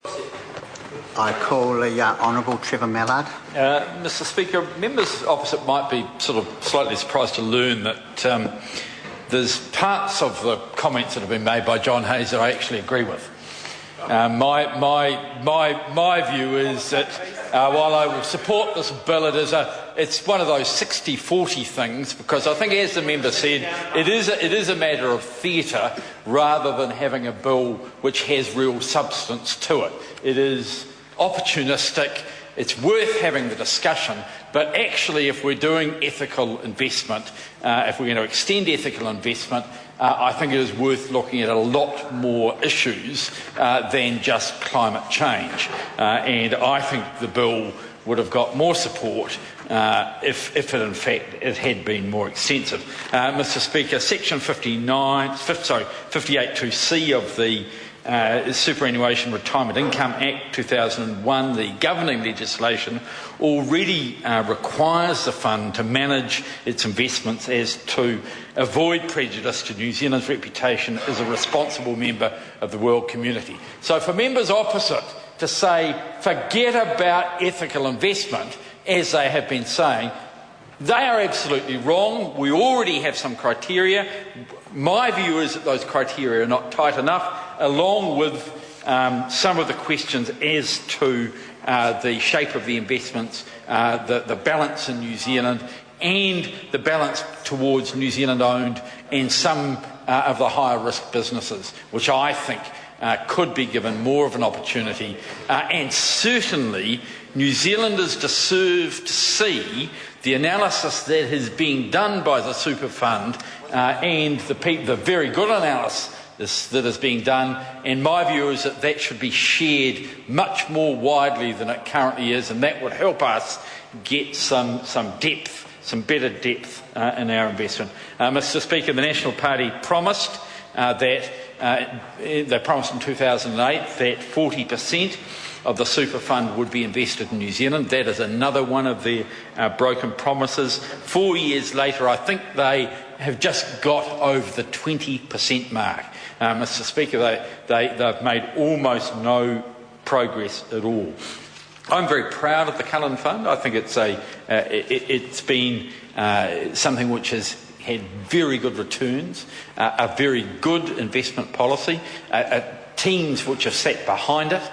I call the Honourable Trevor Mallard. Mr Speaker, members opposite might be sort of slightly surprised to learn that there's parts of the comments that have been made by John Hayes that I actually agree with. My view is that while I will support this bill, it's one of those 60-40 things, because I think, as the member said, it is a matter of theatre rather than having a bill which has real substance to it. It is opportunistic. It's worth having the discussion, but actually, if we're doing ethical investment, if we're going to extend ethical investment, I think it is worth looking at a lot more issues than just climate change. And I think the bill would have got more support if it, in fact, it had been more extensive. Mr Speaker, Section 58(2)(c) of the Superannuation Retirement Income Act 2001, the governing legislation, already requires the fund to manage its investments as to avoid prejudice to New Zealand's reputation as a responsible member of the world community. So for members opposite to say, forget about ethical investment, as they have been saying, they are absolutely wrong. We already have some criteria. My view is that those criteria are not tight enough, along with some of the questions as to the shape of the investments, the balance in New Zealand, and the balance towards New Zealand-owned and some of the higher-risk businesses, which I think could be given more of an opportunity. And certainly, New Zealanders deserve to see the analysis that is being done by the super fund and the very good analysis that is being done, and my view is that that should be shared much more widely than it currently is, and that would help us get some depth, some better depth in our investment. Mr Speaker, the National Party promised they promised in 2008 that 40% of the super fund would be invested in New Zealand. That is another one of their broken promises. 4 years later, I think they have just got over the 20% mark. Mr Speaker, they've made almost no progress at all. I'm very proud of the Cullen Fund. I think it's been something which has had very good returns, a very good investment policy, teams which have sat behind it,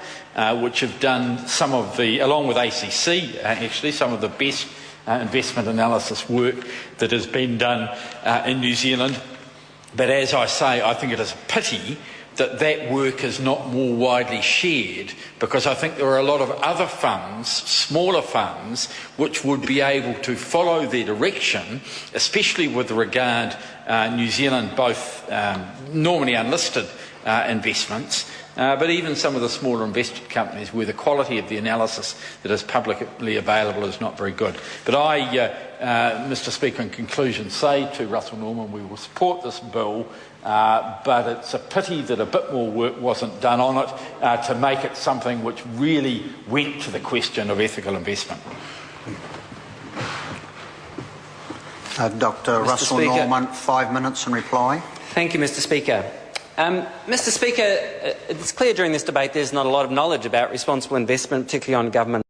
which have done some of the, along with ACC, actually, some of the best investment analysis work that has been done in New Zealand. But as I say, I think it is a pity that that work is not more widely shared, because I think there are a lot of other funds, smaller funds, which would be able to follow their direction, especially with regard New Zealand, both normally unlisted investments, but even some of the smaller invested companies where the quality of the analysis that is publicly available is not very good. But I, Mr Speaker, in conclusion, say to Russell Norman, we will support this bill, but it's a pity that a bit more work wasn't done on it to make it something which really went to the question of ethical investment. Dr Russell Norman, 5 minutes in reply. Thank you, Mr Speaker. Mr Speaker, it's clear during this debate there's not a lot of knowledge about responsible investment, particularly on government